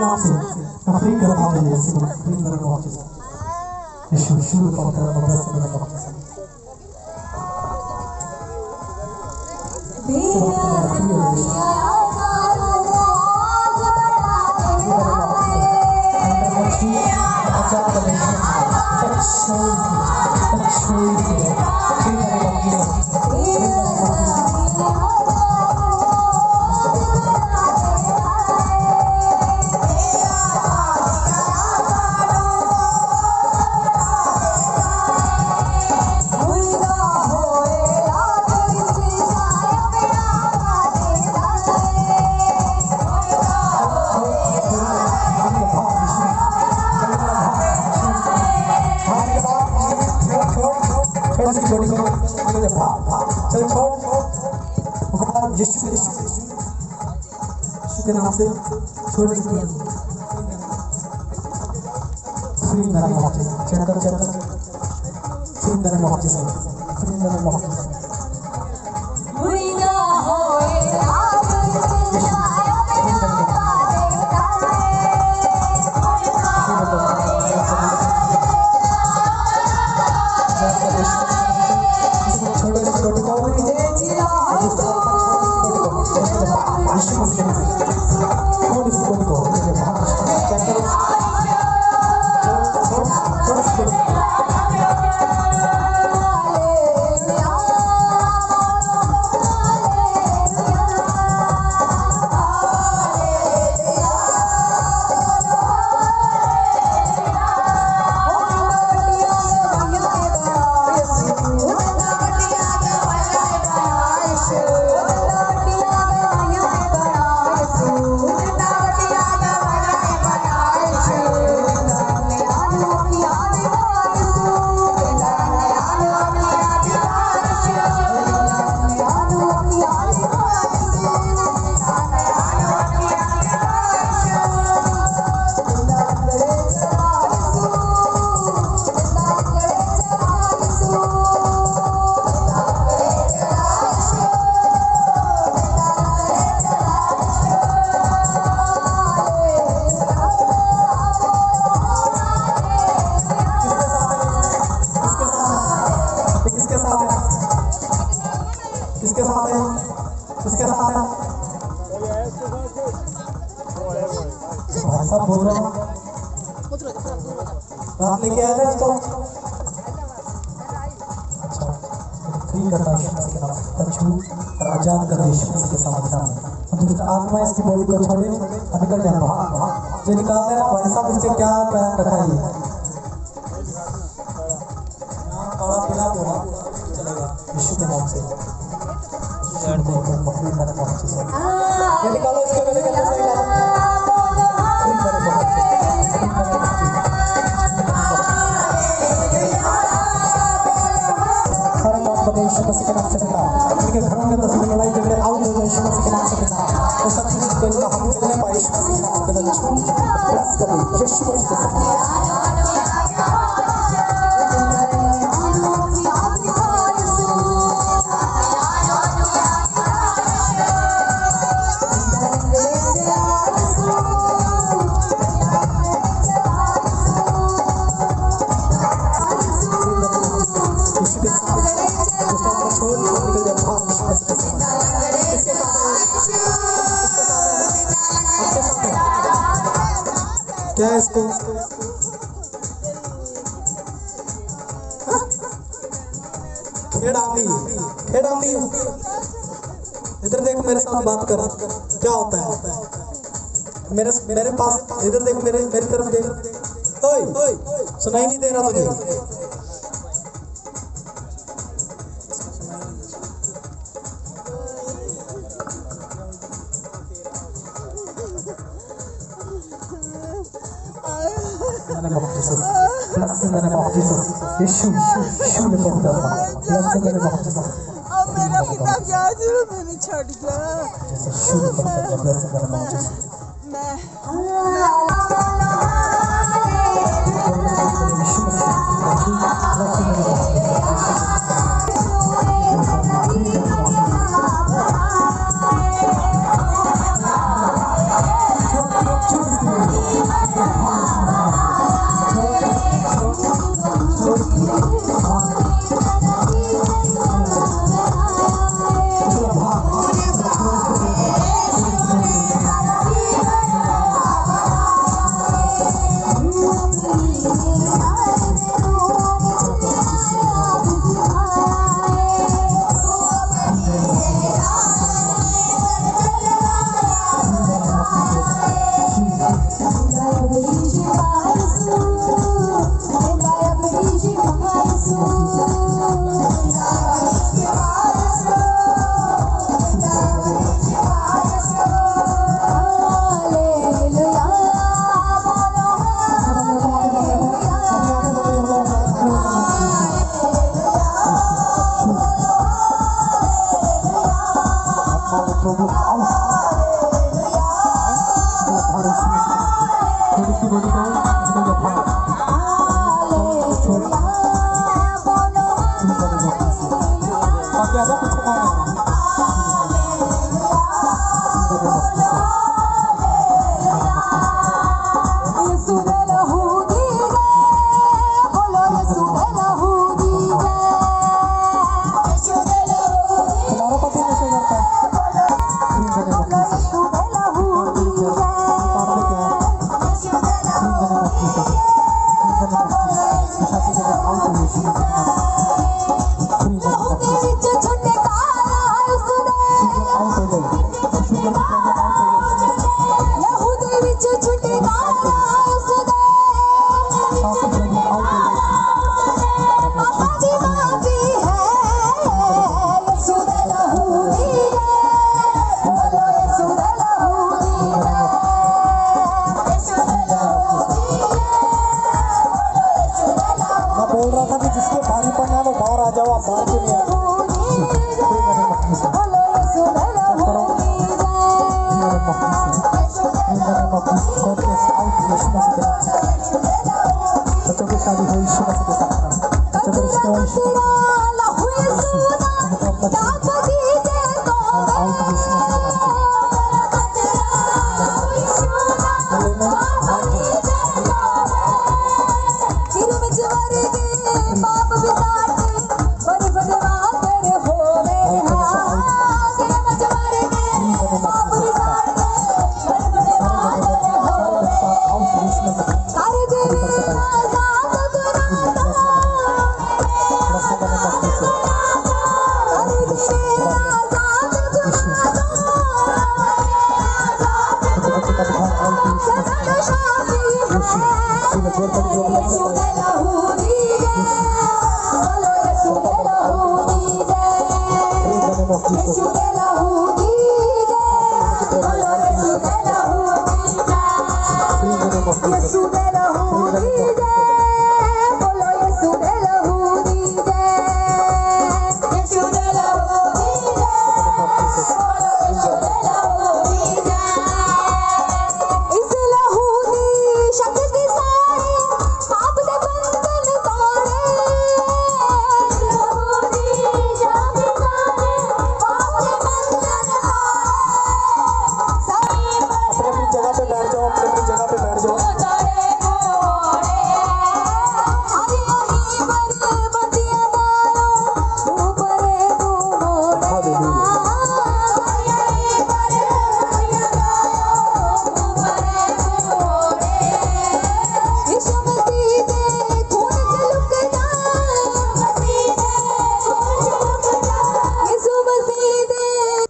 नाम से मैं फ्री कर रहा हूँ इसी को फ्री कर रहा हूँ यीशु शुरू कर रहा हूँ बस मेरा बहुत चल छोड़ यीशु के नाम से छोड़ फ्री मेरा मौत चेक कर फ्री मेरा मौत फ्री मेरा मौत किसके साथ है भाषा बोल रहा हूँ आप लेके आए थे इसको अच्छा फ्री करना इसके नाम तछू और आजाद कर इसके समाधान में आत्मा इसकी बॉडी को छोड़े और निकल जाए जो निकालते हैं भाई साहब इसके क्या प्लान रखा है थोड़ा पिला दो चलेगा यीशु के नाम से निकालो इसके मेरे यीशु मसीह के नाम से पिता उनके घरों में दस लड़ाई झगड़े आउट हो जाए यीशु मसीह के नाम से पिता वो सब चीज को इनका हम मिलने पाए यीशु मसीह के नाम पे छू प्लस करो यीशु मसीह के क्या है इसको खेड़ामी इधर देख मेरे साथ बात कर क्या होता है मेरे पास इधर देख मेरी तरफ देख ओए सुनाई नहीं दे रहा तुझे मेरा पिता क्या जरूरत मैंने छोड़ दिया मैं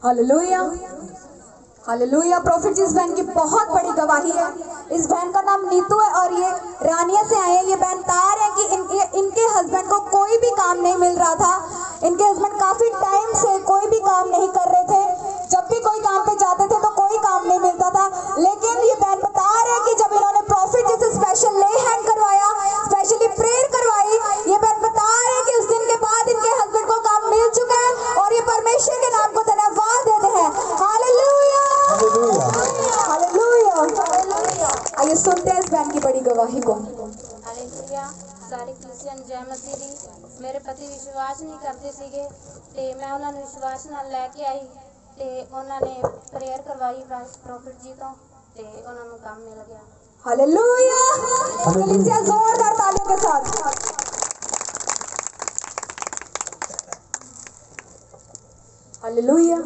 हालेलुया हालेलुया। प्रॉफिट जी, इस बहन की बहुत बड़ी गवाही है। इस बहन का नाम नीतू है और ये रानिया से आए हैं। ये बहन तार है कि इनके हस्बैंड को कोई भी काम नहीं मिल रहा था। इनके हस्बैंड काफी टाइम से कोई भी काम नहीं कर रहे थे। जब भी कोई काम पे जाते थे तो कोई काम नहीं मिलता था। लेकिन ये बहन बता रहे हैं कि जब इन्होंने प्रॉफिट जी से स्पेशल ले हैंड करवाया, स्पेशली प्रेयर करवाई, ये बहन बता रहे हैं कि उस दिन के बाद इनके हस्बैंड को काम मिल चुका है और ये परमेश्वर के नाम को धन्यवाद देते हैं। Hallelujah hallelujah. आइए सुनते हैं इस बहन की बड़ी गवाही को। हालेलुया। सारी क्रिश्चियन जय मसीह दी। मेरे पति विश्वास नहीं करते ਸੀਗੇ ਤੇ ਮੈਂ ਉਹਨਾਂ ਨੂੰ ਵਿਸ਼ਵਾਸ ਨਾਲ ਲੈ ਕੇ ਆਈ ਤੇ ਉਹਨਾਂ ਨੇ ਪ੍ਰੇਅਰ ਕਰਵਾਈ ਬਸ ਪ੍ਰੋਫਿਟ ਜੀ ਤੋਂ ਤੇ ਉਹਨਾਂ ਨੂੰ ਕੰਮ ਮਿਲ ਗਿਆ। हालेलुया। कलीसिया जोरदार तालियों के साथ। Hallelujah,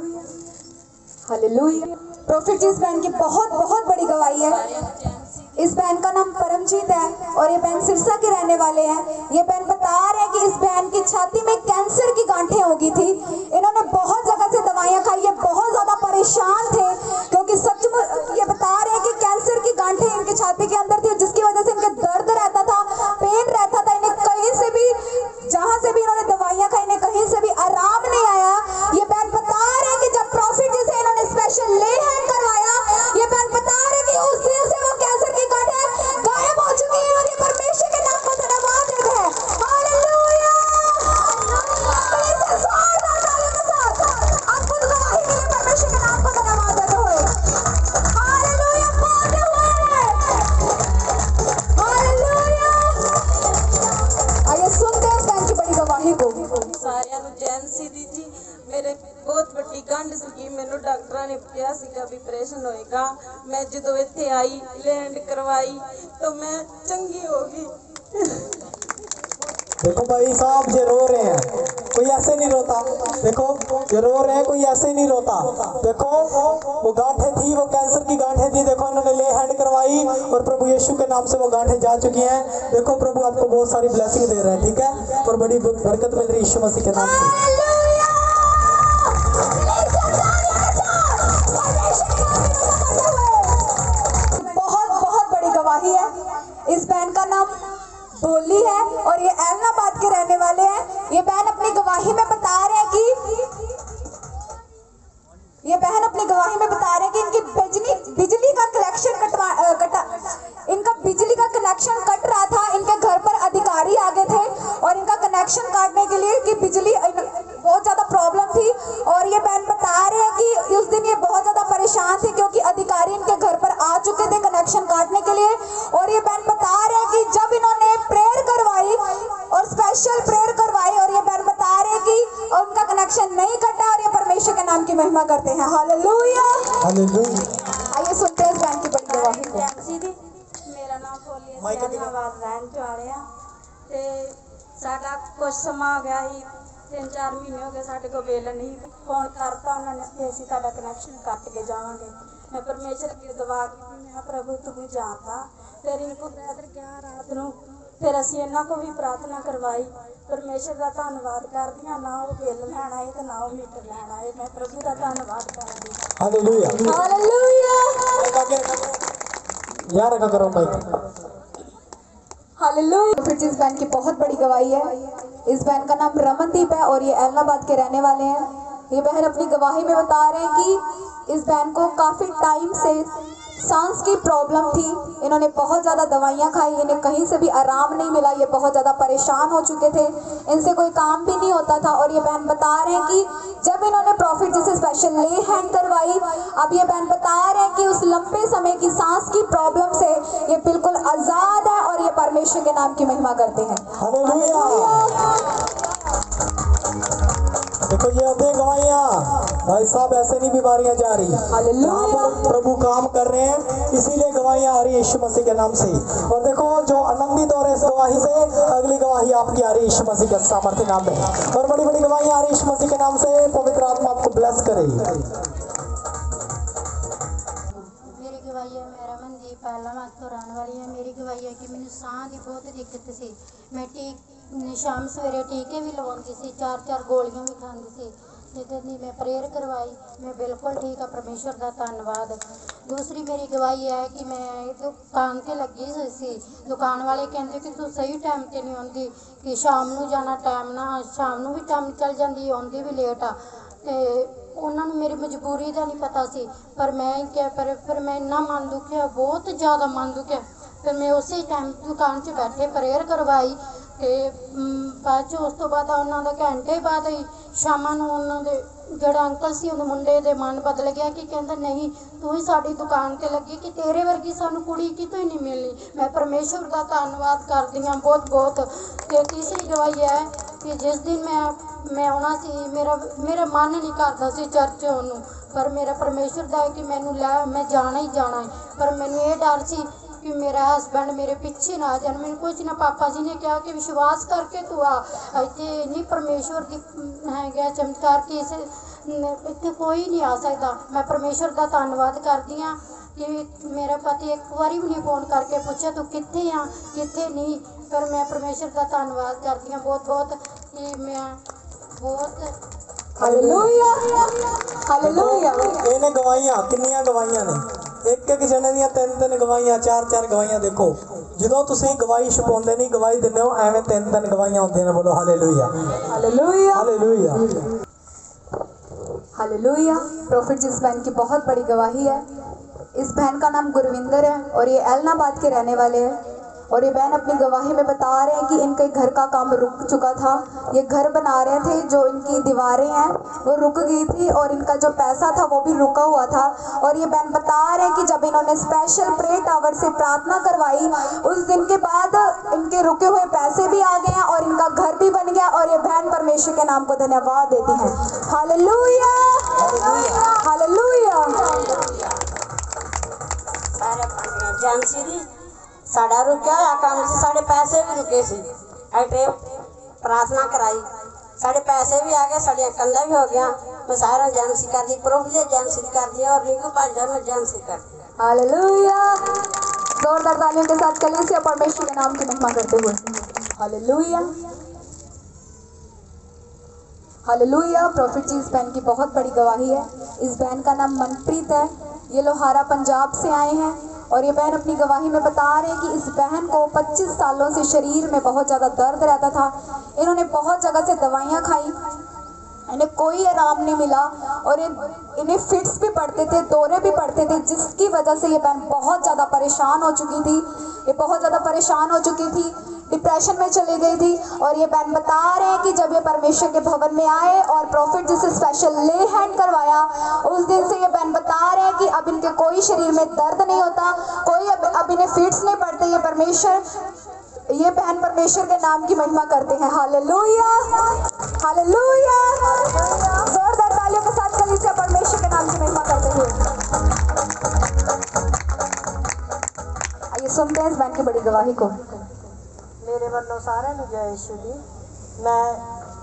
hallelujah. प्रॉफिट जी इस बहन की बहुत बहुत बड़ी गवाही है। इस बहन का नाम परमजीत है और ये बहन सिरसा के रहने वाले हैं। ये बहन बता रहे हैं कि इस बहन की छाती में कैंसर की गांठें हो गई थी। इन्होंने बहुत जगह से दवाइयां खाई, ये बहुत ज्यादा परेशान थे क्योंकि सचमुच ये बता रहे हैं कि कैंसर की गांठें इनकी छाती के अंदर थी, जिसकी वजह से इनके दर्द रहता था, पेन रहता था। इन्हें कहीं से भी, जहां से भी इन्होंने दवाइयां खाई, इन्हें कहीं से भी आराम नहीं आया। ये बहन बता रहे हैं कि जब प्रॉफिट जी से इन्होंने स्पेशल ले हैंड करवाया, ये बहन बता रहे कि उस दिन से वो कैंसर की गांठें गायब हो चुकी है और ये परमेश्वर के नाम को धन्यवाद देते हैं। हालेलुया! प्लीज से जोरदार तालियों के साथ अद्भुत गवाही के लिए परमेश्वर के नाम को धन्यवाद देते हुए हालेलुया बोलते हुए हालेलुया। आइए सुनते हैं इस बहन की बड़ी गवाही को। सारिਆਂ ਨੂੰ ਜੈਨਸੀ ਦੀ ਜੀ ਮੇਰੇ ਬਹੁਤ ਵੱਡੀ ਗੰਢ ਸੀ। ਮੈਨੂੰ ਡਾਕਟਰਾਂ ਨੇ ਕਿਹਾ ਸੀਗਾ ਵੀ ਆਪਰੇਸ਼ਨ ਹੋਏਗਾ। ਮੈਂ ਜਦੋਂ ਇੱਥੇ ਆਈ ਲੈਂਡ ਕਰਵਾਈ ਤਾਂ ਮੈਂ ਚੰਗੀ ਹੋ गई। देखो भाई साहब ये रो रहे हैं, कोई ऐसे नहीं रोता। देखो ये रो रहे हैं, कोई ऐसे नहीं रोता। देखो वो गांठें थी, वो कैंसर की गांठें थी। देखो इन्होंने ले हैंड करवाई और प्रभु यीशु के नाम से वो गांठें जा चुकी हैं। देखो प्रभु आपको बहुत सारी ब्लेसिंग दे रहे हैं, ठीक है, और बड़ी बरकत मिल रही है यीशु मसीह के नाम से। बहुत बहुत बड़ी गवाही है। इस बहन का नाम बोली है और ये एलनाबाद के रहने वाले हैं। ये बहन अपनी गवाही में बता रहे हैं कि इनकी बिजली का कनेक्शन इनका बिजली का कनेक्शन कट रहा था। इनके घर पर अधिकारी आ गए थे और इनका कनेक्शन काटने के लिए कि बिजली बहुत ज्यादा प्रॉब्लम थी। और ये बहन बता रहे हैं कि उस दिन ये बहुत ज्यादा परेशान थे क्योंकि अधिकारी इनके घर पर आ चुके थे कनेक्शन काटने के लिए। और ये बहन बता रहे हैं कि जब इन्होंने प्रेयर करवाई और स्पेशल प्रेयर करवाई और ये बहन बता रहे हैं कि उनका कनेक्शन नहीं कटा और ये परमेश्वर के नाम की महिमा करते हैं। Hallelujah, hallelujah. आइए सुनते हैं इस बहन की बड़ी गवाही को। ਜੈਨਸੀ ਦੀ ਮੇਰਾ ਨਾਮ ਫੋਲੀ ਇਸਲਾਮਾਬਾਦ ਰਹਿਣ ਚ ਆ ਰਿਹਾ ਤੇ ਸਾਡਾ ਕੁਝ ਸਮਾਂ ਹੋ ਗਿਆ ਸੀ 3-4 ਮਹੀਨੇ ਹੋ ਗਏ ਸਾਡੇ ਕੋਲ ਬਿੱਲ ਨਹੀਂ। ਫੋਨ ਕਰਤਾ ਉਹਨਾਂ ਨੇ ਕਿ ਅਸੀਂ ਤੁਹਾਡਾ ਕਨੈਕਸ਼ਨ ਕੱਟ ਕੇ ਜਾਵਾਂਗੇ। मैं परमेश्वर की दुआ की, मैं प्रभु तू जानता। फिर इनको ब्रदर गया रात ਨੂੰ फिर ਅਸੀਂ ਇਹਨਾਂ को भी प्रार्थना करवाई। परमेश्वर का धन्यवाद करदी हां, ना वो बिल ਲੈਣ ਆਏ ਤੇ ਨਾ ਉਹ ਮੀਟਰ ਲੈਣ ਆਏ। मैं प्रभु का धन्यवाद करदी। हालेलुया, हालेलुया, यार रखा करो माइक। हालेलुया। फिर इस बहन की बहुत बड़ी गवाही है। इस बहन का नाम रमनदीप है और ये एलनाबाद के रहने वाले हैं। ये बहन अपनी गवाही में बता रहे हैं कि इस बहन को काफी टाइम से सांस की प्रॉब्लम थी। इन्होंने बहुत ज़्यादा दवाइयाँ खाई, इन्हें कहीं से भी आराम नहीं मिला। ये बहुत ज़्यादा परेशान हो चुके थे, इनसे कोई काम भी नहीं होता था। और ये बहन बता रहे हैं कि जब इन्होंने प्रॉफिट जी से स्पेशल ले हैंड करवाई, अब ये बहन बता रहे हैं कि उस लंबे समय की सांस की प्रॉब्लम से ये बिल्कुल आज़ाद है और ये परमेश्वर के नाम की महिमा करते हैं। हालेलुया। देखो ये होते गवाहियाँ भाई साहब, ऐसे नहीं बीमारियां जा रही। यहाँ पर प्रभु काम कर रहे हैं, इसीलिए गवाहियाँ आ रही है यीशु मसीह के नाम से। और देखो जो आनंदित हो रहे इस गवाही से, अगली गवाही आपकी आ रही है यीशु मसीह के सामर्थ्य नाम में। और बड़ी बड़ी गवाहियाँ आ रही है यीशु मसीह के नाम से। पवित्र आत्मा आपको ब्लेस करेगी। मेरी गवाही है, मैं रमनदीप एलनाबाद तो रहने वाली है। मेरी गवाही है कि मैंने साह की बहुत दिक्कत सी। मैं शाम सवेरे टीके भी लवाती सी, 4-4 गोलियां भी खाती सी। जिस दिन मैं प्रेयर करवाई मैं बिल्कुल ठीक है, परमेश्वर का धन्यवाद। दूसरी मेरी गवाही है कि मैं दुकान से लगी हुई सी। दुकान वाले कहते कि तू सही टाइम से नहीं आती, कि शाम को जाना टाइम ना, शाम को भी टाइम चल जाती, आती भी लेट आ। तो उन्होंने मेरी मजबूरी का नहीं पता सी, पर मैं क्या फिर मैं इन्ना मन दुखिया, बहुत ज़्यादा मन दुखिया। फिर मैं उसी टाइम दुकान से बैठे प्रेयर करवाई ਤੇ ਬਾਅਦ ਉਸ ਤੋਂ ਬਾਅਦ ਉਹਨਾਂ ਦਾ ਘੰਟੇ ਬਾਅਦ ਹੀ ਸ਼ਾਮਾਂ ਨੂੰ ਉਹਨਾਂ ਦੇ ਜਿਹੜਾ ਅੰਕਲ ਸੀ ਉਹਦੇ ਮੁੰਡੇ ਦੇ ਮਨ ਬਦਲ ਗਿਆ ਕਿ ਕਹਿੰਦਾ ਨਹੀਂ ਤੂੰ ਹੀ ਸਾਡੀ ਦੁਕਾਨ ਤੇ ਲੱਗੀ, ਕਿ ਤੇਰੇ ਵਰਗੀ ਸਾਨੂੰ ਕੁੜੀ ਕਿਤੋਂ ਹੀ ਨਹੀਂ ਮਿਲਣੀ। ਮੈਂ ਪਰਮੇਸ਼ਵਰ ਦਾ ਧੰਨਵਾਦ ਕਰਦੀ ਹਾਂ ਬਹੁਤ ਬਹੁਤ। ਤੇ ਤੀਸਰੀ ਗਵਾਹੀ ਹੈ ਕਿ ਜਿਸ ਦਿਨ ਮੈਂ ਆਉਣਾ ਸੀ, ਮੇਰਾ ਮਨ ਨਹੀਂ ਕਰਦਾ ਸੀ ਚਰਚ ਆਉਣ ਨੂੰ, ਪਰ ਮੇਰਾ ਪਰਮੇਸ਼ਵਰ ਦਾ ਹੈ ਕਿ ਮੈਨੂੰ ਮੈਂ ਜਾਣਾ ਹੀ ਜਾਣਾ ਹੈ। ਪਰ ਮੈਨੂੰ ਇਹ ਡਰ ਸੀ कि मेरा हस्बैंड मेरे पीछे ना आ जाए। मैंने कुछ ना, पापा जी ने कहा कि विश्वास करके तू आ, इतने नहीं परमेश्वर की है गया चमत्कार कि इस ਇੱਥੇ ਕੋਈ ਨਹੀਂ ਆ ਸਕਦਾ। ਮੈਂ ਪਰਮੇਸ਼ਰ ਦਾ ਧੰਨਵਾਦ ਕਰਦੀ ਹਾਂ ਕਿ ਮੇਰਾ ਪਤੀ ਇੱਕ ਵਾਰੀ ਵੀ ਨਹੀਂ ਫੋਨ ਕਰਕੇ ਪੁੱਛਿਆ ਤੂੰ ਕਿੱਥੇ ਆ ਕਿੱਥੇ ਨਹੀਂ, ਪਰ ਮੈਂ ਪਰਮੇਸ਼ਰ ਦਾ ਧੰਨਵਾਦ ਕਰਦੀ ਹਾਂ ਬਹੁਤ ਬਹੁਤ ਕਿ ਮੈਂ ਬਹੁਤ हालेलुया हालेलुया। ਇਹਨੇ ਗਵਾਈਆਂ ਕਿੰਨੀਆਂ ਗਵਾਈਆਂ ਨੇ, ਇੱਕ ਇੱਕ ਜਣੇ ਦੀਆਂ ਤਿੰਨ ਤਿੰਨ ਗਵਾਈਆਂ, ਚਾਰ ਚਾਰ ਗਵਾਈਆਂ। ਦੇਖੋ ਜਦੋਂ ਤੁਸੀਂ ਗਵਾਹੀ ਛਪਾਉਂਦੇ ਨਹੀਂ, ਗਵਾਹੀ ਦਿੰਦੇ ਹੋ, ਐਵੇਂ ਤਿੰਨ ਤਿੰਨ ਗਵਾਈਆਂ ਹੁੰਦੀਆਂ ਨੇ। ਬੋਲੋ ਹਾਲੇਲੂया हालेलुया हालेलुया। हालेलुया। प्रॉफिट जी इस बहन की बहुत बड़ी गवाही है। इस बहन का नाम गुरविंदर है और ये एलनाबाद के रहने वाले हैं। और ये बहन अपनी गवाही में बता रहे हैं कि इनके घर का काम रुक चुका था। ये घर बना रहे थे, जो इनकी दीवारें हैं वो रुक गई थी और इनका जो पैसा था वो भी रुका हुआ था। और ये बहन बता रहे हैं कि जब इन्होंने स्पेशल प्रे टावर से प्रार्थना करवाई, उस दिन के बाद इनके रुके हुए पैसे भी आ गए हैं और इनका घर भी बन गया। और ये बहन परमेश्वर के नाम को धन्यवाद देती हैं। Hallelujah hallelujah. एजेंसी दी साड़ा रुकया होया काम से, साढ़े पैसे भी रुके सी। अटे प्रार्थना कराई, साढ़े पैसे भी आ गए, साड़ियाँ कंधा भी हो गया। मैं सारा एजेंसी कर दी, प्रॉफिट एजेंसी कर दी और रिंकू भांजा में एजेंसी कर दी। हालेलुया। जोरदार तालियों के साथ कलीसिया परमेश्वर के नाम की महिमा करते हुए हालेलुया हालेलुया। प्रॉफिट जी इस बहन की बहुत बड़ी गवाही है। इस बहन का नाम मनप्रीत है। ये लोहारा पंजाब से आए हैं और ये बहन अपनी गवाही में बता रहे हैं कि इस बहन को 25 सालों से शरीर में बहुत ज़्यादा दर्द रहता था। इन्होंने बहुत जगह से दवाइयाँ खाई, इन्हें कोई आराम नहीं मिला और इन्हें फिट्स भी पड़ते थे, दौरे भी पड़ते थे, जिसकी वजह से ये बहन बहुत ज़्यादा परेशान हो चुकी थी। ये बहुत ज़्यादा परेशान हो चुकी थी, डिप्रेशन में चली गई थी। और ये बहन बता रहे हैं कि जब ये परमेश्वर के भवन में आए और प्रॉफिट जिसे स्पेशल ले हैंड करवाया, उस दिन से ये बहन बता रहे हैं कि अब इनके कोई शरीर में दर्द नहीं होता, कोई अब इन्हें फिट्स नहीं पड़ते। ये बहन परमेश्वर के नाम की महिमा करते हैं। Hallelujah hallelujah. जोरदार तालियों के साथ कलीसिया परमेश्वर के नाम की महिमा करते हुए आइए सुनते हैं इस बहन की बड़ी गवाही को। मेरे वालों सारे जय यीशु जी। मैं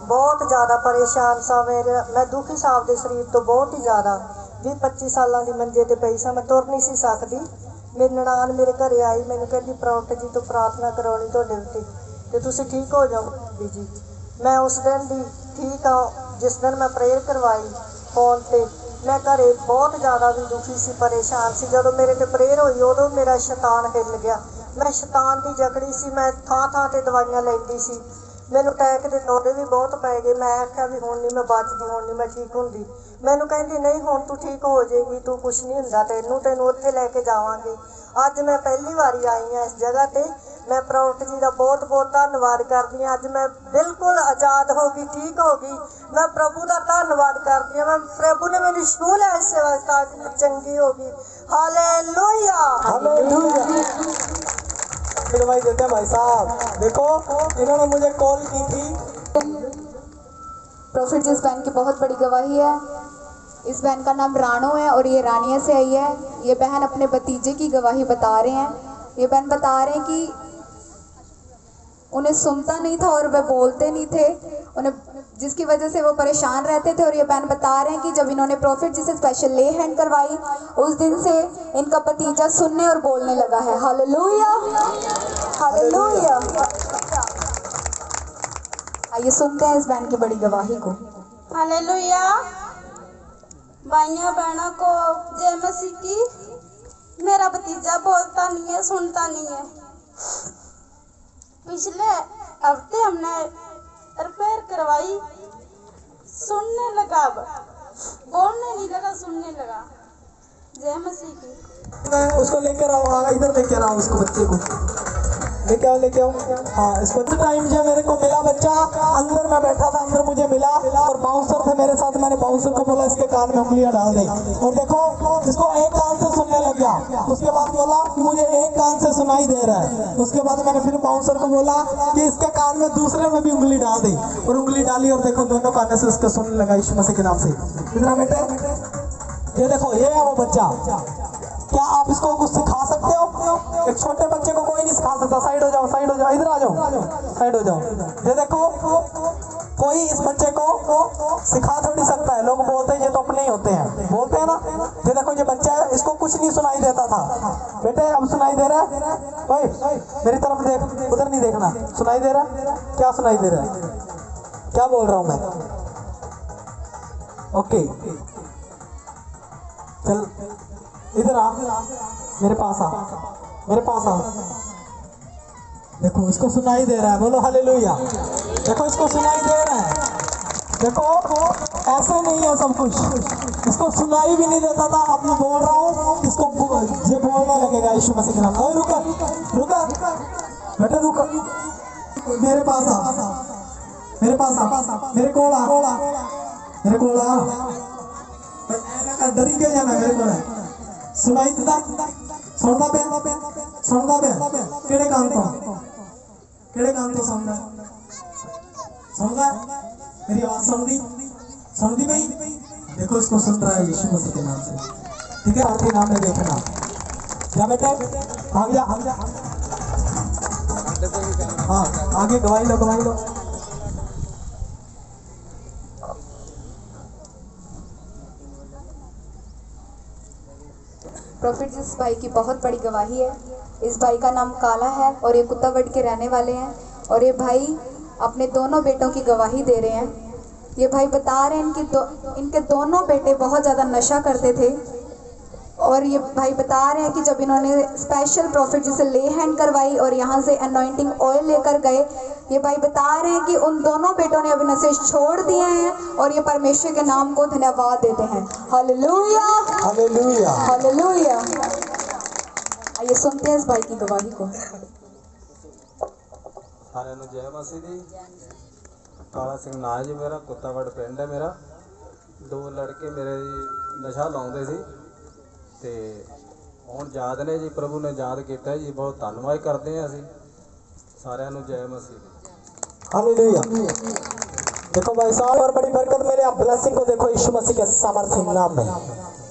बहुत ज़्यादा परेशान सा, मैं दुखी सा आपके शरीर तो बहुत ही ज़्यादा। 20-25 सालों की मंजे ते पई सा, मैं तुर नहीं सी सकती। मेरी ननान मेरे घरे आई, मैंने कहती प्रॉफिट जी तो प्रार्थना करवानी तुहाडे उत्ते ते तुसीं ठीक हो जाओ जी। मैं उस दिन दी ठीक हाँ जिस दिन मैं प्रेयर करवाई फोन ते। मैं घरे बहुत ज़्यादा भी दुखी सी, परेशान सी। जदों मेरे ते प्रेयर हुई उदों मेरा शैतान हिल गया। मैं शैतान की जकड़ी सी, मैं थां ते दवाइयां लैंदी सी। मैनू अटैक के दौरे भी बहुत पै गए। मैं आख्या भी हुण नहीं मैं बचदी, हुण नहीं मैं ठीक हुंदी। मैनू कहंदी नहीं हुण तू ठीक हो जाएगी, तू कुछ नहीं हुंदा, तैनू उत्थे लैके जावांगे। अज मैं पहली बारी आई हाँ इस जगह ते। मैं प्रॉफिट जी का बहुत बहुत धन्नवाद करदी हाँ। अज मैं बिल्कुल आज़ाद हो गई, ठीक हो गई। मैं प्रभु का धन्नवाद करदी हाँ। मैं प्रभु ने मेरी स्कूल है इस सेवा चंगी हो गई। Hallelujah hallelujah. भाई देते हैं भाई साहब, देखो इन्होंने मुझे कॉल की थी। प्रॉफिट जी इस बहन की बहुत बड़ी गवाही है। इस बहन का नाम राणो है और ये रानिया से आई है। ये बहन अपने भतीजे की गवाही बता रहे हैं। ये बहन बता रहे हैं कि उन्हें सुनता नहीं था और वह बोलते नहीं थे, उन्हें जिसकी वजह से वो परेशान रहते थे। और ये बहन बता रहे हैं कि जब इन्होंने प्रॉफिट जी से स्पेशल ले हैंड करवाई, उस दिन से इनका भतीजा सुनने और बोलने लगा है। Hallelujah hallelujah. आइए सुनते हैं इस बहन की बड़ी गवाही को। हालेलुया। भाइयों बहनों को जय मसीह की। मेरा भतीजा बोलता नहीं है, सुनता नहीं है। पिछले हफ्ते हमने रिपेयर करवाई, सुनने लगा, अब बोलने नहीं लगा, सुनने लगा। जय मसीह की। मैं उसको लेकर आओ, हाँ इधर लेकर आओ उसको, बच्चे को लेके आओ। हाँ इस बच्चे टाइम जो मेरे को मिला बच्चा, अंदर मैं बैठा था, अंदर मुझे मिला और बाउंसर थे मेरे साथ। मैंने बाउंसर को बोला इसके कान में उंगलियां डाल दे, और देखो इसको एक कान से सुनने लग गया। उसके बाद बोला कि मुझे एक कान से सुनाई दे रहा है। उसके बाद मैंने फिर बाउंसर को बोला कि इसके कान में दूसरे में भी उंगली डाल दे, और उंगली डाली और देखो दोनों कान से उसको सुनने लगा यीशु मसीह के नाम से। इतना बेटे ये देखो, ये है वो बच्चा। क्या आप इसको कुछ सिखा सकते हो? एक छोटे बच्चे को कोई नहीं सिखा सकता। साइड हो जाओ, साइड हो जाओ, इधर आ जाओ, साइड हो जाओ। ये देखो कोई इस बच्चे को सिखा थोड़ी सकता है। लोग बोलते हैं ये तो अपने ही होते हैं, बोलते हैं ना। ये देखो ये बच्चा है, इसको कुछ नहीं सुनाई देता था। बेटे अब सुनाई दे रहा है? भाई मेरी तरफ देख, उधर नहीं देखना। सुनाई दे रहा है? क्या सुनाई दे रहा है? क्या बोल रहा हूँ मैं? ओके चल इधर आ, मेरे पास आ, मेरे पास आ। देखो इसको सुनाई दे रहा है, बोलो हालेलुया। देखो इसको सुनाई दे रहा है। देखो ऐसे नहीं है सब कुछ, इसको सुनाई भी नहीं देता था। अब मैं बोल रहा हूँ इसको ये बोलने लगेगा यीशु मसीह के नाम। रुका रुका बेटा रुका, मेरे पास आ, मेरे पास आ, मेरे को आ, मेरे को आ। डरी क्यों जाना मेरे को? सुनाई देता? सुनता पे सुनता पे केड़े कान तो, केड़े कान तो सुनता सुनता मेरी आवाज सुनती भाई। देखो इसको सुन रहा है यीशु मसीह के नाम से, ठीक है? आपके नाम में देखना। क्या बेटे आ गया, आ गया। हाँ आगे गवाही लो, गवाही लो। प्रॉफिट जी, इस भाई की बहुत बड़ी गवाही है। इस भाई का नाम काला है और ये कुत्तावड़ के रहने वाले हैं। और ये भाई अपने दोनों बेटों की गवाही दे रहे हैं। ये भाई बता रहे हैं इनके दोनों बेटे बहुत ज़्यादा नशा करते थे। और ये भाई बता रहे हैं कि जब इन्होंने स्पेशल प्रॉफिट जी से ले हैंड करवाई और यहाँ से अनॉइंटिंग ऑयल लेकर गए, ये भाई बता रहे हैं कि उन दोनों बेटों ने अभी नशे छोड़ दिए हैं और ये परमेश्वर के नाम को धन्यवाद देते हैं। Hallelujah, hallelujah, hallelujah. आइए सुनते हैं इस भाई की गवाही को। सारे ਨੂੰ जय मसीह दी। काला सिंह ना जी मेरा, कुत्तावड़ पिंड है मेरा। दो लड़के मेरे नशा लाਉਂਦੇ ਸੀ ਤੇ ਹੁਣ ਯਾਦ ਨੇ जी, प्रभु ने याद ਕੀਤਾ जी। बहुत ਧੰਨਵਾਦ ਕਰਦੇ ਹਾਂ ਅਸੀਂ सारे ਨੂੰ जय मसीह दी। हालेलुया। देखो भाई साहब, और बड़ी बरकत मिले। आप ब्लेसिंग को देखो यीशु मसीह के सामर्थ्य नाम में,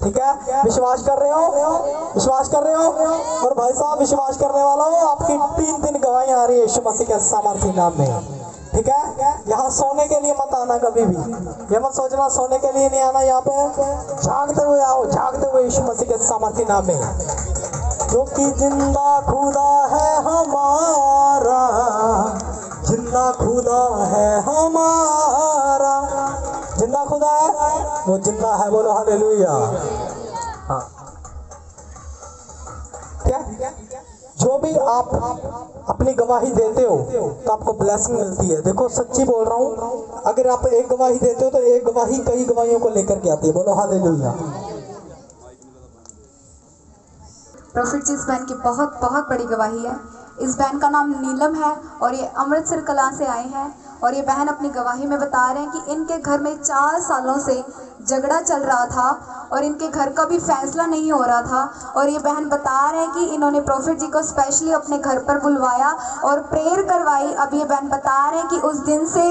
ठीक है? विश्वास कर रहे हो? विश्वास कर रहे हो? और भाई साहब विश्वास करने वाला हो, आपकी 3 गवाही आ रही है यीशु मसीह के सामर्थ्य नाम में, ठीक है? यहाँ सोने के लिए मत आना कभी भी। ये मत सोचना सोने के लिए नहीं आना, यहाँ पे जागते हुए आओ, जागते हुए यीशु मसीह के सामर्थ्य नाम में। जो कि जिंदा खुदा है हमारा, जिंदा खुदा है हमारा, जिंदा खुदा है, वो जिंदा है, बोलो हालेलुया। हाँ क्या? जो भी आप अपनी गवाही देते हो तो आपको ब्लेसिंग मिलती है। देखो सच्ची बोल रहा हूँ, अगर आप एक गवाही देते हो तो एक गवाही कई गवाहियों को लेकर के आती है, बोलो हालेलुया। प्रॉफिट जी, इस बहन की बहुत बहुत बड़ी गवाही है। इस बहन का नाम नीलम है और ये अमृतसर कला से आए हैं। और ये बहन अपनी गवाही में बता रहे हैं कि इनके घर में 4 सालों से झगड़ा चल रहा था और इनके घर का भी फैसला नहीं हो रहा था। और ये बहन बता रहे हैं कि इन्होंने प्रॉफिट जी को स्पेशली अपने घर पर बुलवाया और प्रेयर करवाई। अब ये बहन बता रहे हैं कि उस दिन से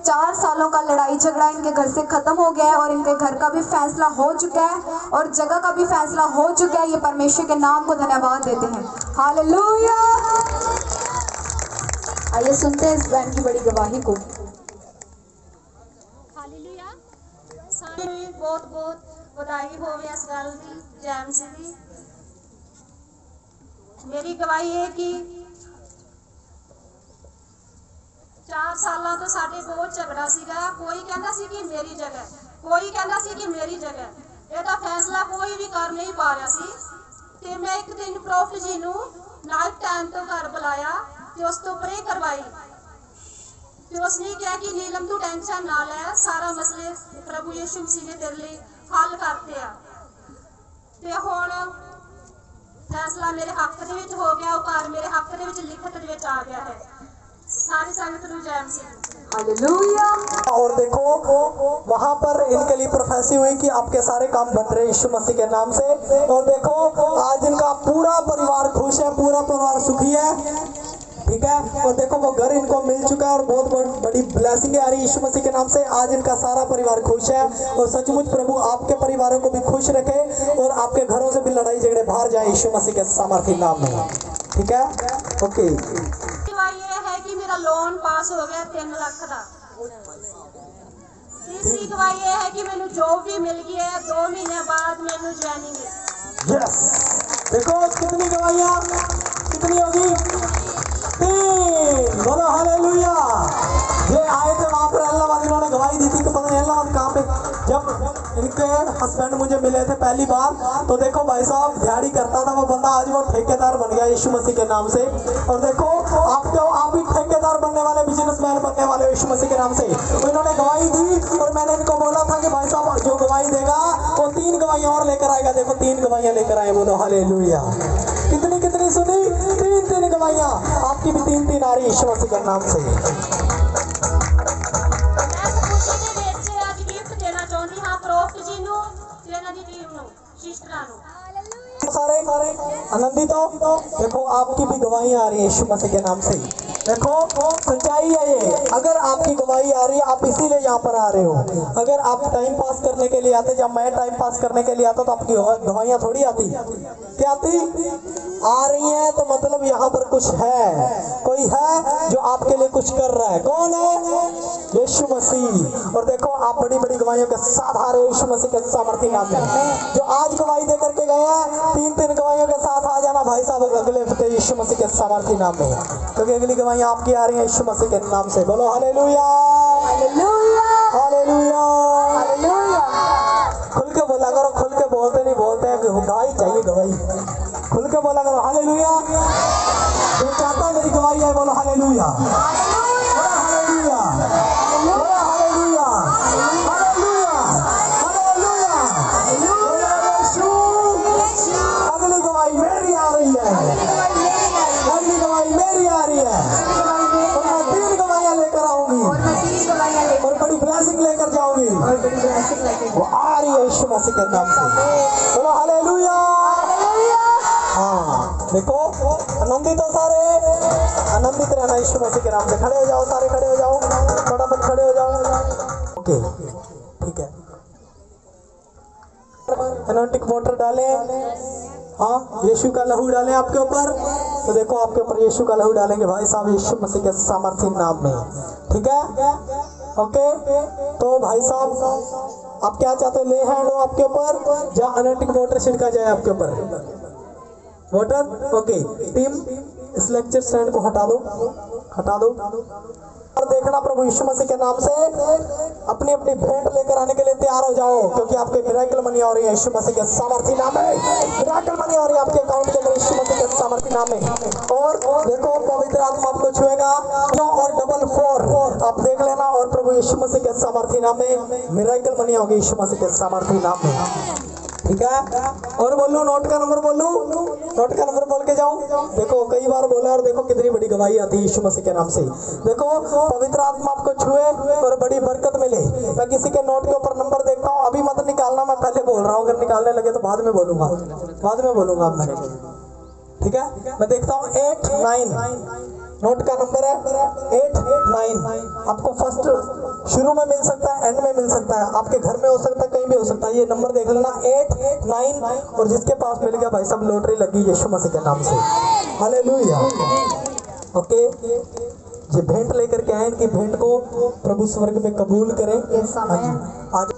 4 सालों का लड़ाई झगड़ा इनके घर से खत्म हो गया है और इनके घर का भी फैसला हो चुका है और जगह का भी फैसला हो चुका है। ये परमेश्वर के नाम को धन्यवाद देते हैं। हालेलुया। आइए सुनते हैं इस बहन की बड़ी गवाही को। हालेलुया। सारे बहुत बहुत ਵਧਾਈ ਹੋਵੇ ਇਸ ਗੱਲ ਦੀ, ਜੈ ਮਸੀਹ ਦੀ। ਮੇਰੀ ਗਵਾਹੀ ਹੈ ਕਿ 4 ਸਾਲਾਂ ਤੋਂ ਸਾਡੇ ਬਹੁਤ ਝਗੜਾ ਸੀਗਾ। ਕੋਈ ਕਹਿੰਦਾ ਸੀ ਕਿ ਮੇਰੀ ਜਗ੍ਹਾ, ਕੋਈ ਕਹਿੰਦਾ ਸੀ ਕਿ ਮੇਰੀ ਜਗ੍ਹਾ। ਇਹਦਾ ਫੈਸਲਾ ਕੋਈ ਵੀ ਕਰ ਨਹੀਂ ਪਾ ਰਿਹਾ ਸੀ। ਤੇ ਮੈਂ ਇੱਕ ਦਿਨ ਪ੍ਰੋਫਿਟ ਜੀ ਨੂੰ ਨਾਈਟ ਟਾਈਮ ਤੋਂ ਘਰ ਬੁਲਾਇਆ ਤੇ ਉਸ ਤੋਂ ਪ੍ਰੇ ਕਰਵਾਈ। ਤੇ ਉਸਨੇ ਕਿਹਾ ਕਿ ਨੀਲਮ ਤੂੰ ਟੈਨਸ਼ਨ ਨਾ ਲੈ, ਸਾਰਾ ਮਸਲੇ ਪ੍ਰਭੂ ਯਿਸੂ ਮਸੀਹ ਨੇ ਤੇਰੇ ਲਈ ਹੱਲ ਕਰਤੇ ਆ। ਤੇ ਹੁਣ फैसला मेरे हक ਦੇ ਵਿੱਚ ਹੋ ਗਿਆ, ਉਹ ਘਰ ਮੇਰੇ ਹੱਕ ਦੇ ਵਿੱਚ ਲਿਖਤ ਦੇ ਵਿੱਚ ਆ ਗਿਆ ਹੈ। सारी संगत ਨੂੰ जय मसीह। हालेलुया। और देखो वहां पर इनके लिए प्रोफेसी हुई कि आपके सारे काम बन रहे यीशु मसीह के नाम से। और देखो आज इनका पूरा परिवार खुश है, पूरा परिवार सुखी है, ठीक है? और देखो वो घर इनको मिल चुका है और बहुत बड़ी ब्लेसिंग आ रही है यीशु मसीह के नाम से। आज इनका सारा परिवार खुश है और सचमुच प्रभु आपके परिवारों को भी खुश रखे और आपके घरों से भी लड़ाई झगड़े बाहर जाए यीशु मसीह के सामर्थ्य नाम में, ठीक है? ओके। ये है कि मेरा लोन पास हो गया 3 लाख का। तीसरी गवाही ये है कि मैंने जॉब भी मिल गई है, 2 महीने बाद मैंने ज्वाइनिंग है। यस, देखो कितनी गवाहियां, कितनी होगी? 3। बोलो हालेलुया। ये आए थे वहां पर इलाहाबाद, इन्होंने गवाही दी थी कि पता नहीं इलाहाबाद कहाँ पे, जब इनके हस्बैंड मुझे मिले थे पहली बार, तो देखो भाई साहब दिहाड़ी करता था वो बंदा, आज वो ठेकेदार बन गया यीशु मसीह के नाम से। और देखो आप भी ठेकेदार बनने वाले, बिजनेसमैन बनने वाले यीशु मसीह के नाम से। तो इन्होंने गवाही दी और मैंने इनको बोला था कि भाई साहब जो गवाही देगा वो 3 गवाहियां और लेकर आएगा। देखो 3 गवाहियां लेकर आए, बोलो हालेलुया। कितनी कितनी सुनी? 3 गवाहियां। आपकी भी 3 आ रही यीशु मसीह के नाम से। सारे आनंदित हो। देखो आपकी भी गवाही आ रही है यीशु मसीह के नाम से। देखो सच्चाई है ये, अगर आपकी गवाही आ रही है आप इसीलिए यहाँ पर आ रहे हो। अगर आप टाइम पास करने के लिए आते, जब मैं टाइम पास करने के लिए आता तो आपकी गवाहियाँ थोड़ी आती। क्या आती? आ रही है तो मतलब यहाँ पर कुछ है, कोई है जो आपके लिए कुछ कर रहा है। कौन है? यीशु मसीह। और देखो आप बड़ी बड़ी गवाहियों के साथ आ रहे हो यीशु मसीह के सामर्थी नाम में। जो आज गवाही दे करके गए हैं 3 गवाहियों के साथ आ जाना भाई साहब अगले हफ्ते यीशु मसीह के सामर्थी नाम में, क्योंकि अगली गवाहियां आपकी आ रही हैं यीशु मसीह के नाम से। बोलो हालेलुया, हालेलुया, हालेलुया, हालेलुया। खुल के बोला करो, खुल के बोलते नहीं, बोलते हैं कि गवाही चाहिए, गवाही खुल के बोला करो हालेलुया। जो चाहता है मेरी गवाही है, बोलो hallelujah, hallelujah, hallelujah, hallelujah, hallelujah, Yeshu. अगली गवाही मेरी आ रही है, अगली गवाही मेरी आ रही है, और मैं 3 गवाहियां लेकर आऊंगी और बड़ी ब्लेसिंग लेकर जाऊंगी। वो आ रही है यीशु मसीह के नाम से। बोलो हालेलुया। हाँ देखो आनंदित हो सारे, आनंदित रहना यीशु मसीह के नाम से। खड़े हो जाओ सारे, खड़े हो जाओ, फटाफट खड़े हो जाओ। ओके ठीक है। एनॉइंटिंग वाटर डालें, हाँ यीशु का लहू डालें आपके ऊपर। तो देखो आपके ऊपर यीशु का लहू डालेंगे भाई साहब यीशु मसीह के सामर्थी नाम में, ठीक है। ओके तो भाई साहब आप क्या चाहते हो? ले हैंड हो आपके ऊपर, जहाँ एनॉइंटिंग वाटर छिड़का जाए आपके ऊपर वाटर। ओके टीम इस लेक्चर स्टैंड को हटा दो, हटा दो। और देखना प्रभु यीशु मसीह के नाम से अपनी अपनी भेंट लेकर आने के लिए तैयार हो जाओ, क्योंकि आपके मिरेकल मनी हो रही है यीशु मसीह के सामर्थी नाम में। मिरेकल मनी हो रही है आपके अकाउंट के अंदर यीशु मसीह के सामर्थी नाम में। और देखो पवित्र आत्मा आपको छुएगा और 4 आप देख लेना। और प्रभु यीशु मसीह के सामर्थी नाम में मिरेकल मनी होगी यीशु मसीह के सामर्थी नाम में, ठीक है। और बोलूं नोट का नंबर, बोलूं नोट का नंबर बोल के जाऊं। देखो कई बार बोला और देखो कितनी बड़ी गवाही आती है यीशु मसीह के नाम से। देखो पवित्र आत्मा आपको छुए और बड़ी बरकत मिले। मैं किसी के नोट के ऊपर नंबर देखता हूँ, अभी मत निकालना, मैं पहले बोल रहा हूँ, अगर निकालने लगे तो बाद में बोलूंगा, बाद में बोलूंगा मैं, ठीक है। मैं देखता हूँ 8 9 नोट का नंबर है 8 9। आपको फर्स्ट शुरू में मिल सकता है, एंड में मिल सकता है, आपके घर में हो सकता है, कहीं भी हो सकता है। ये नंबर देख लेना 8 9। और जिसके पास मिल गया भाई सब लॉटरी लगी यीशु मसीह के नाम से। हालेलुया। ओके जो भेंट लेकर के आए इनकी भेंट को प्रभु स्वर्ग में कबूल करें। आज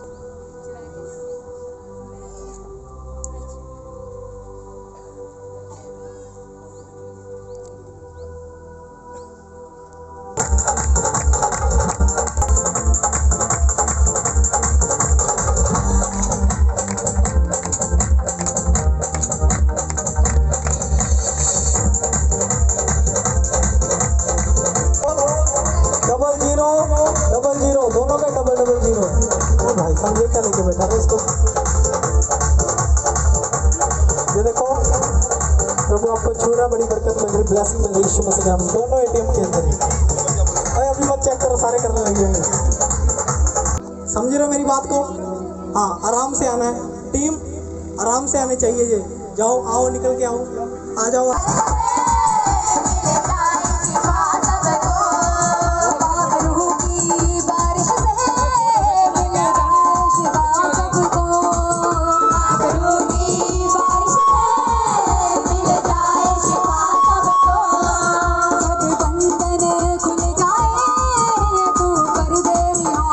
दोनों एटीएम के अंदर ही। अभी मत चेक करो, सारे करने लगे हैं। समझ रहे हो मेरी बात को? हाँ आराम से आना है, टीम आराम से आने चाहिए। ये जाओ, आओ, निकल के आओ, आ जाओ। खुल जाए तू कर दे रिहा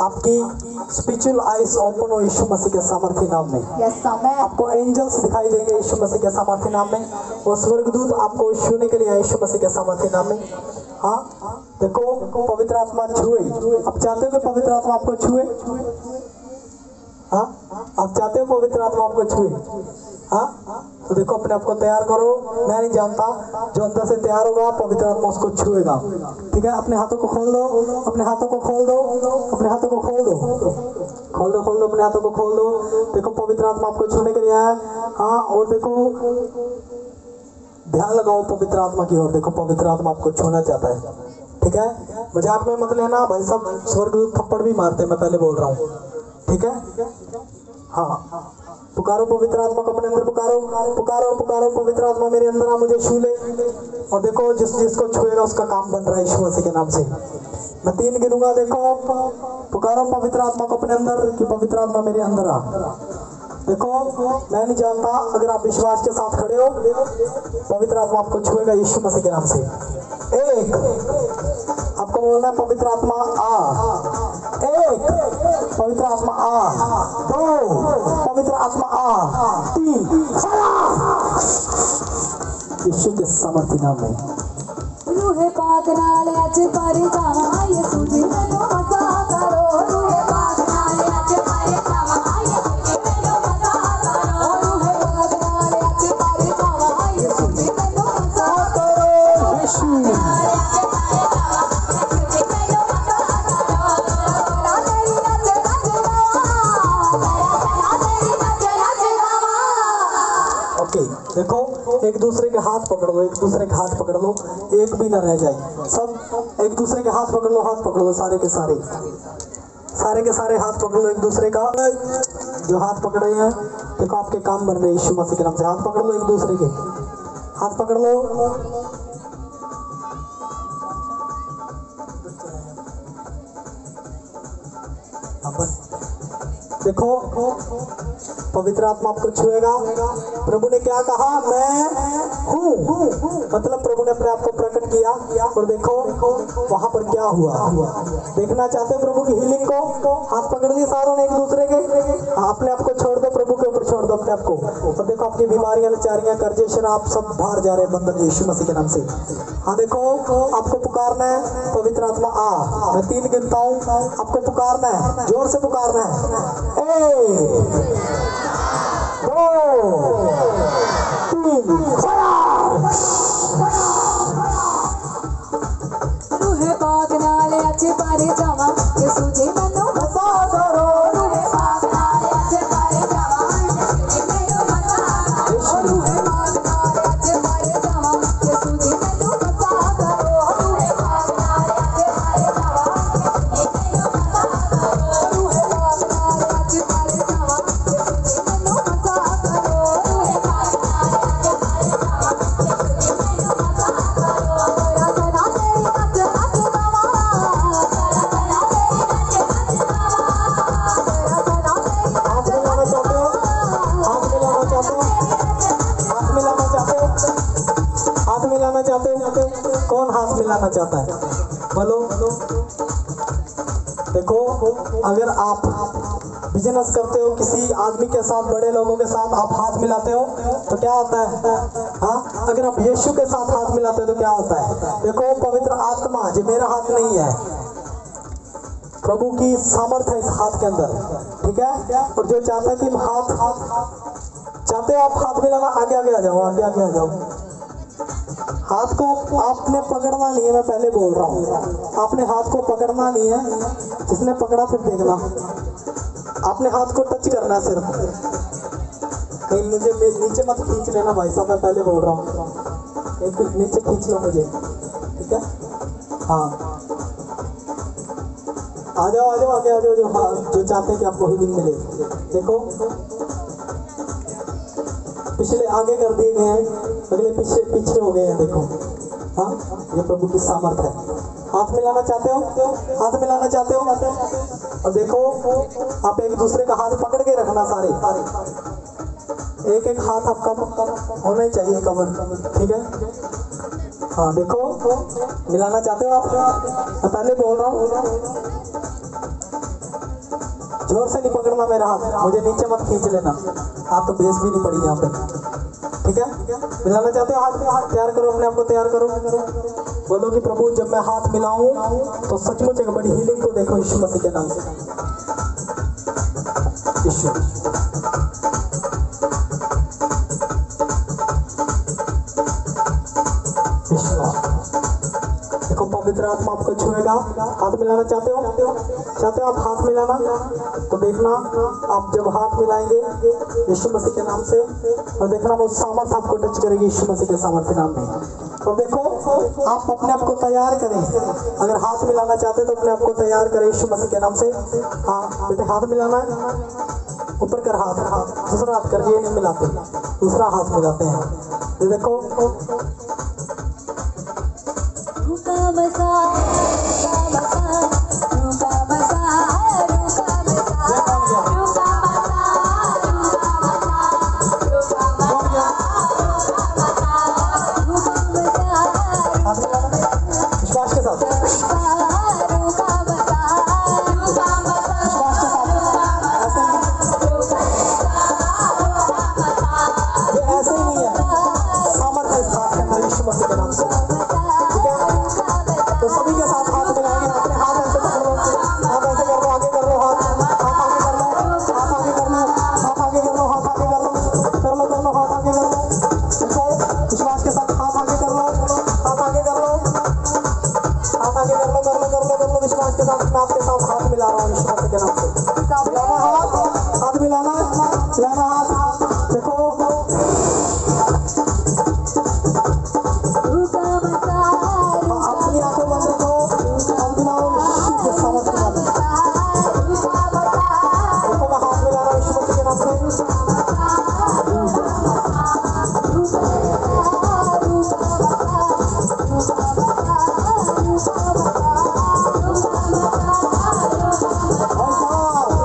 आपकी स्पिरिचुअल आइज ओपन हो यीशु मसीह के सामर्थ्य नाम में। Yes amen. आपको एंजल्स दिखाई देंगे यीशु मसीह के सामर्थ्य नाम में, और स्वर्गदूत आपको छूने के लिए आए यीशु मसीह के सामर्थ्य नाम में। हाँ देखो पवित्र आत्मा छुए। आप चाहते हो कि पवित्र आत्मा आपको छुए? हाँ आप चाहते हो पवित्र आत्मा आपको छुए? हाँ तो देखो अपने आप को तैयार करो। मैं नहीं जानता, जो अंदर से तैयार होगा पवित्र आत्मा उसको छुएगा। ठीक है, अपने हाथों को खोल दो, अपने हाथों को खोल दो, अपने हाथों को खोल दो, खोल दो, खोल दो, अपने हाथों को खोल दो। देखो पवित्र आत्मा आपको छूने के लिए आया। हाँ और देखो ध्यान लगाओ पवित्र आत्मा की ओर। देखो पवित्र आत्मा आपको छूना चाहता है। ठीक है, मजाक में मत लेना भाई साहब, स्वर्गदूत थप्पड़ भी मारते, मैं पहले बोल रहा हूँ। ठीक है, हाँ पुकारो पवित्र आत्मा को अपने अंदर, पुकारो पुकारो पुकारो, पवित्र आत्मा मेरे अंदर आ, मुझे छू ले। और देखो जिसको छुएगा उसका काम बन रहा है यीशु मसीह के नाम से। मैं 3 गिनूंगा, देखो पुकारो पवित्र आत्मा को अपने अंदर कि पवित्र आत्मा मेरे अंदर आ। देखो मैं नहीं जानता, अगर आप विश्वास के साथ खड़े हो पवित्र आत्मा आपको छुएगा यीशु मसीह के नाम से। 1 आपको बोलना है पवित्र आत्मा आ। 1 पवित्र आत्मा आ। 2 पवित्र आत्मा आ। 3 यीशु के सामर्थ्य नाम में। रूहे पाक नाल अज पर जावा यीशु जी मैनू मजा करो। रूहे पाक नाल अज पर जावा यीशु जी मैनू मजा करो। रूहे पाक नाल अज पर जावा यीशु जी मैनू मजा करो। यीशु देखो एक दूसरे के हाथ पकड़ लो, एक दूसरे के हाथ पकड़ लो, एक भी ना रह जाए। सब एक दूसरे के हाथ पकड़ लो, हाथ पकड़ लो, सारे के सारे हाथ पकड़ लो एक दूसरे का। जो हाथ पकड़ रहे हैं देखो आपके काम बन रहे हैं यीशु मसीह के नाम से। हाथ पकड़ लो एक दूसरे के, हाथ पकड़ लो। देखो पवित्र आत्मा आपको छुएगा। प्रभु ने क्या कहा? मैं हूँ, मतलब प्रभु ने अपने आप को प्रकट किया। और देखो वहां पर क्या हुआ। देखना चाहते हो प्रभु की हीलिंग को? हाथ पकड़ लिए सारों ने एक दूसरे के। अपने आप को छोड़ दो, प्रभु के ऊपर छोड़ दो अपने आप को। और देखो आपकी बीमारियां, लाचारियां, कर्जे, शराब सब बाहर जा रहे हैं बंधन यीशु मसीह के नाम से। हाँ देखो आपको पुकारना है पवित्र आत्मा आ। मैं 3 गिनता हूँ, आपको पुकारना है, जोर से पुकारना है। 1 2 3 रूहे पाक नाल अज पर जावा यीशु जी मैनू मजा करो। रूहे पाक नाल अज पर जावा यीशु जी मैनू मजा करो। रूहे पाक नाल अज पर जावा यीशु जी मैनू मजा करो। रूहे पाक नाल अज पर जावा यीशु जी मैनू मजा करो। रूहे पाक नाल अज पर जावा यीशु जी मैनू मजा करो। रूहे पाक नाल अज पर जावा यीशु जी मैनू मजा करो। तेरा तेरा तेरी नच नच गावा, तेरा तेरा तेरी नच नच गावा, तेरा तेरा तेरी हाथ मिलाना चाहते हो? हाथ मिलाना चाहते हो? हाथ मिलाना चाहते हो? हाथ मिलाना चाहते हो? कौन हाथ मिलाना चाहता है? बोलो। देखो अगर आप बिजनेस करते हो किसी आदमी के साथ, बड़े लोगों के साथ आप हाथ मिलाते हो तो क्या होता है? हाँ अगर आप यीशु के साथ हाथ मिलाते हो तो क्या होता है? देखो पवित्र आत्मा, जो मेरा हाथ नहीं है, प्रभु की सामर्थ है इस हाथ के अंदर। ठीक है, और जो चाहता है कि हाथ चाहते हो आप हाथ मिलाना, आगे आगे आ जाओ, आगे आगे आ जाओ। हाथ को आपने पकड़ना नहीं है, मैं पहले बोल रहा हूँ, आपने हाथ को पकड़ना नहीं है। जिसने पकड़ा फिर देखना, आपने हाथ को टच करना है सिर्फ। कहीं मुझे नीचे मत खींच लेना भाई साहब, मैं पहले बोल रहा हूँ। एक नीचे खींच लो मुझे, ठीक है? हाँ आ जाओ आगे आ जाओ, जो चाहते हैं कि आपको हीलिंग मिले। देखो पिछले आगे कर दिए गए हैं, अगले पीछे पीछे हो गए हैं। देखो हाँ ये प्रभु की सामर्थ है। हाथ मिलाना चाहते हो? हाथ मिलाना चाहते हो? और देखो आप एक दूसरे का हाथ पकड़ के रखना, सारे एक एक हाथ आपका होना ही चाहिए कवर। ठीक है, हाँ देखो मिलाना चाहते हो आप? मैं पहले बोल रहा हूँ। जोर से नहीं पकड़ना मेरा हाथ, मुझे नीचे मत खींच लेना, आप तो बेस भी नहीं पड़ी यहाँ पे, ठीक है। मिलाना चाहते हो हाथ में, हाथ तैयार करो, अपने आप को तैयार करो। बोलो कि प्रभु जब मैं हाथ मिलाऊं तो सचमुच एक बड़ी हीलिंग को देखो यीशु मसीह के नाम से। यीशु देखो पवित्र आत्मा आपको छुएगा। हाथ मिलाना चाहते हो आप हाथ मिलाना, तो देखना आप जब हाथ मिलाएंगे यीशु मसीह के नाम से, और देखना वो सामर्थ आपको टच करेगी यीशु मसीह के सामर्थ्य नाम में। तो देखो आप अपने आप को तैयार करें, अगर हाथ मिलाना चाहते तो अपने आप को तैयार करें यीशु मसीह के नाम से। हाँ बेटे हाथ मिलाना है, ऊपर कर हाथ, दूसरा हाथ कर, ये नहीं मिलाते, दूसरा हाथ मिलाते हैं। ये देखो विश्वास के साथ, ऐसे ही नहीं है, सामर्थ है इस हाथ के अंदर यीशु मसीह के नाम से, ठीक है। तो सभी के साथ हाथ मिलाएंगे, अपने हाथ ऐसे पकड़ लो, हाथ ऐसे कर लो, आगे कर लो, हाथ आगे कर लो, हाथ आगे कर लो, हाथ आगे कर लो, हाथ आगे कर लो, हाथ आगे कर लो। देखो विश्वास के साथ हाथ आगे कर लो, हाथ आगे कर लो, हाथ आगे कर लो, कर लो विश्वास के साथ। मैं आपके साथ हाथ मिला रहा हूँ यीशु मसीह के नाम से। मिलाना हाथ मिलाना, मिलाना हाथ। देखो अपनी आंखों बंद रखो, हाथ मिलाओ यीशु के सामर्थ्य के नाम से। देखो मैं हाथ मिला रहा हूँ यीशु मसीह के नाम से। और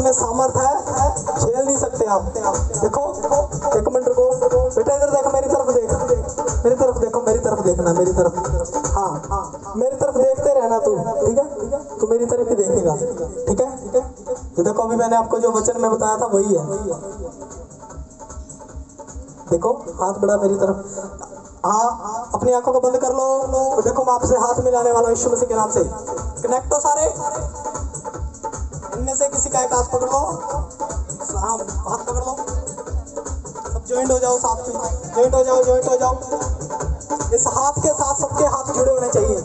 में सामर्थ है, झेल नहीं सकते आप। देखो, एक मिनट रुको बेटा, इधर देखो, मेरी तरफ देख, मेरी तरफ देखो, मेरी तरफ देखना, मेरी तरफ, हाँ मेरी तरफ देखते रहना तू, ठीक है, तू मेरी तरफ ही देखेगा, ठीक है। ये देखो, अभी मैंने आपको जो वचन में बताया था वही है। देखो, हाथ बढ़ा मेरी तरफ, हाँ अपनी आंखों को बंद कर लो। तो देखो, मैं आपसे हाथ मिलाने वाला हूँ यीशु मसीह के नाम से। कनेक्ट हो सारे, इनमें से किसी का एक हाथ पकड़ लो, हाँ हाथ पकड़ लो, सब ज्वाइंट हो जाओ, साथ में ज्वाइंट हो जाओ, ज्वाइंट हो जाओ। इस हाथ के साथ सबके हाथ जुड़े होने चाहिए।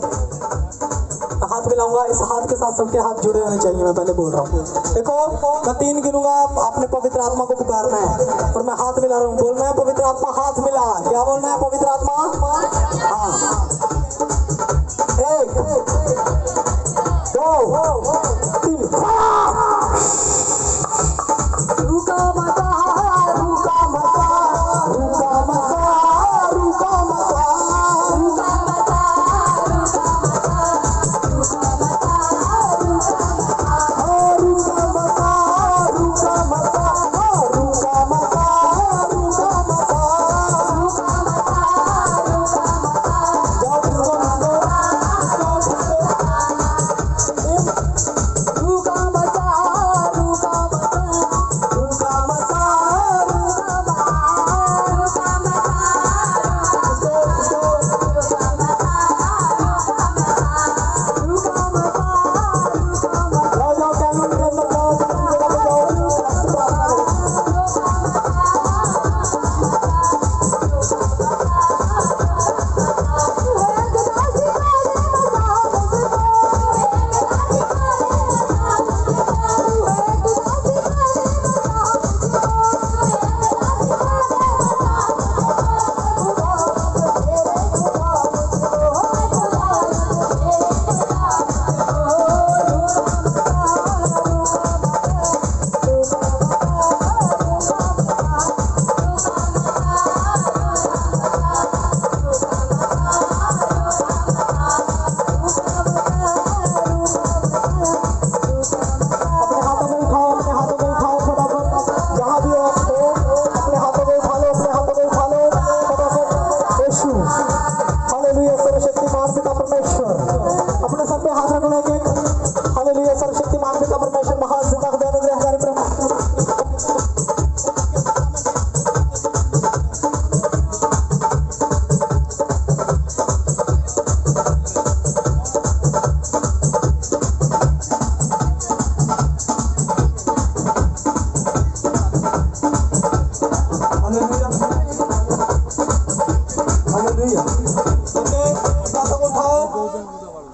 हाथ मिलाऊंगा, इस हाथ के साथ सबके हाथ जुड़े होने चाहिए, मैं पहले बोल रहा हूँ। देखो, मैं 3 गिनूंगा, आपने पवित्र आत्मा को पुकारना है और मैं हाथ मिला रहा हूँ। बोलना है पवित्र आत्मा हाथ मिला। क्या बोलना है पवित्र आत्मा? हाँ, 1 2 3। रुका मत, रुका मत, रुका मत, रुका मत, रुका मत,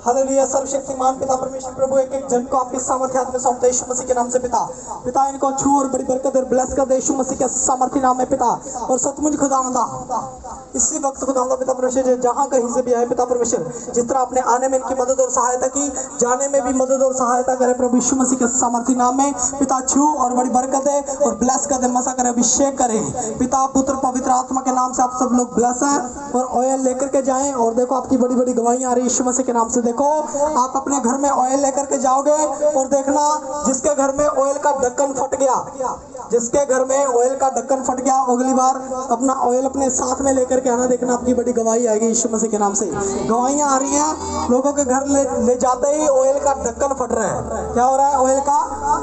हालेलुया। सर्वशक्तिमान पिता परमेश्वर प्रभु एक एक जन को आपके सामर्थ्य हाथ में सौंपते यीशु मसीह के नाम से पिता। पिता इनको छू और बड़ी बरकत और ब्लेस कर दे यीशु मसीह के सामर्थ्य नाम में पिता। और सचमुच खुदावंदा इसी वक्त खुदावंदा पिता परमेश्वर जहाँ कहीं से भी आए पिता परमेश्वर, जिस तरह आपने आने में इनकी मदद और सहायता की, जाने में भी मदद और सहायता करे प्रभु यीशु मसीह के सामर्थ्य नाम में पिता। छू और बड़ी बरकत दे और ब्लेस कर दे, मसा करे, अभिषेक करे पिता पुत्र पवित्र आत्मा के नाम से। आप सब लोग ब्लेस हैं और ऑयल लेकर के जाएं। और देखो आपकी बड़ी बड़ी गवाहियां आ रही है यीशु मसीह के नाम से। देखो आप अपने घर में ऑयल लेकर के जाओगे और देखना जिसके घर में ऑयल का ढक्कन फट गया, जिसके घर में ऑयल का ढक्कन फट गया, अगली बार अपना ऑयल अपने साथ में लेकर के आना, देखना आपकी बड़ी गवाही आएगी यीशु मसीह के नाम से। गवाहियां आ रही हैं, लोगों के घर ले जाते ही ऑयल का ढक्कन फट रहा है। क्या हो रहा है? ऑयल का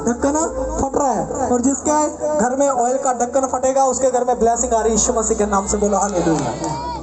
ढक्कन फट रहा है। और जिसके घर में ऑयल का ढक्कन फटेगा उसके घर में ब्लेसिंग आ रही है यीशु मसीह के नाम से। बोलो हालेलुया।